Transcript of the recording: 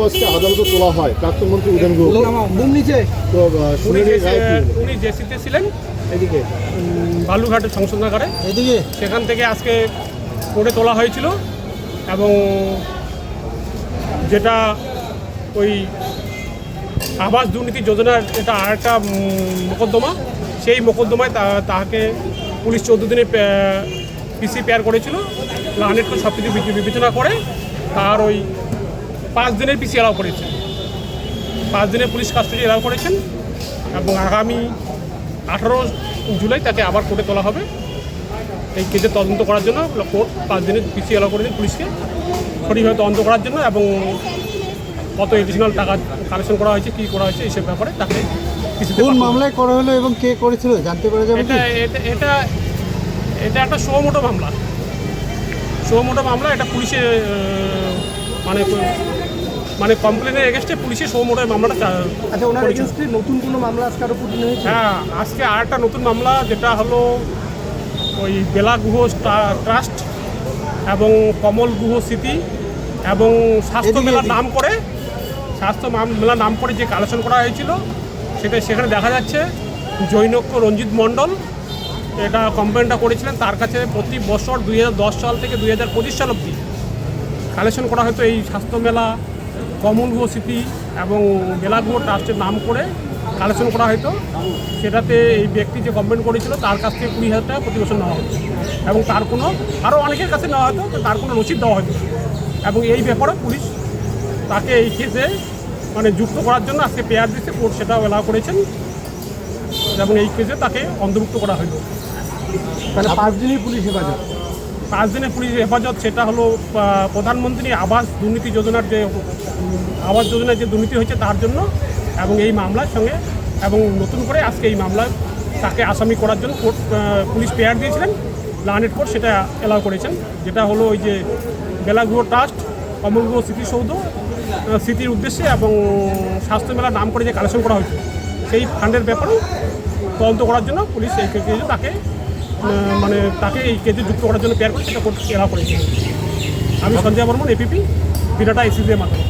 আজকে আদালতে তোলা হয় প্রাক্তন মন্ত্রী উদয়ন গুহ। তো উনি জেসিতে ছিলেন এদিকে বালুঘাটের সংশোধনাগারে, এদিকে সেখান থেকে আজকে কোর্টে তোলা হয়েছিল এবং যেটা ওই আবাস দুর্নীতি যোজনার এটা আরেকটা মোকদ্দমা, সেই মোকদ্দমায় তাকে পুলিশ 14 দিনে পিসি পেয়ার করেছিল। লানেট সব কিছু বিবেচনা করে তার ওই 5 দিনের পিসি অ্যালাউ করেছেন, 5 দিনের পুলিশ কাস্টডি অ্যালাউ করেছেন এবং আগামী 18 জুলাই তাকে আবার কোর্টে তোলা হবে এই কেসে তদন্ত করার জন্য। কোর্ট 5 দিনের পিসি অ্যালাউ করেছেন পুলিশকে সঠিকভাবে তদন্ত করার জন্য এবং কত এডিশনাল টাকা কালেকশন করা হয়েছে, কী করা হয়েছে এইসব ব্যাপারে তাকে কোন মামলায় করা হলো এবং কে করেছিল জানতে পারা যাবে? এটা একটা শোমোটো মামলা, শোমোটো মামলা। এটা পুলিশের মানে কমপ্লেনের এগেনস্টে পুলিশের শোমোটোর মামলাটা। আচ্ছা, ওনার এগেনস্টে নতুন কোনো মামলা আজকে আরও পুটিং হয়েছে? হ্যাঁ, আজকে আরেকটা নতুন মামলা, যেটা হলো ওই বেলা গুহ ট্রাস্ট এবং কমল গুহ স্মৃতি এবং স্বাস্থ্য মেলার নাম করে যে কালেকশন করা হয়েছিল সেখানে দেখা যাচ্ছে জৈনক্য রঞ্জিত মণ্ডল এটা কমপ্লেনটা করেছিলেন। তার কাছে প্রতি বছর 2010 সাল থেকে 2025 সাল অবধি কালেকশন করা হতো এই স্বাস্থ্য মেলা, কমল গুহ স্মৃতি এবং বেলা গুহ ট্রাস্টের নাম করে কালেকশন করা হতো। সেটাতে এই ব্যক্তি যে কমপ্লেন করেছিল তার কাছ থেকে 20,000 টাকা প্রতি বছর নেওয়া হতো এবং তার কোনো আরও অনেকের কাছে নেওয়া হতো, তার কোনো রসিদ দেওয়া হতো এবং এই ব্যাপারে পুলিশ তাকে এই কেসে যুক্ত করার জন্য আজকে পেয়ার দিচ্ছে, কোর্ট সেটাও অ্যালাউ করেছেন এবং এই কেসে তাকে অন্তর্ভুক্ত করা হলো। মানে 5 দিনের পুলিশ হেফাজত? 5 দিনের পুলিশ হেফাজত, সেটা হলো প্রধানমন্ত্রী আবাস দুর্নীতি যোজনার যে আবাস যোজনার যে দুর্নীতি হয়েছে তার জন্য এবং এই মামলার সঙ্গে এবং নতুন করে আজকে এই মামলায় তাকে আসামি করার জন্য কোর্ট পুলিশ পেয়ার দিয়েছিলেন। লানেট কোর্ট সেটা অ্যালাউ করেছেন, যেটা হলো ওই যে বেলাগুহ ট্রাস্ট, কমল গুহ স্মৃতিসৌধ স্মৃতির উদ্দেশ্যে এবং স্বাস্থ্য মেলার নাম করে যে কালেকশন করা হয়েছে সেই ফান্ডের ব্যাপারেও তদন্ত করার জন্য পুলিশ এই কেসে তাকে এই কেসে যুক্ত করার জন্য পেয়ার করে সেটা কোর্ট অ্যালাউ করেছে। আমি সঞ্জয় বর্মন, এপিপি, বিরাটা এসিদের মাধ্যমে।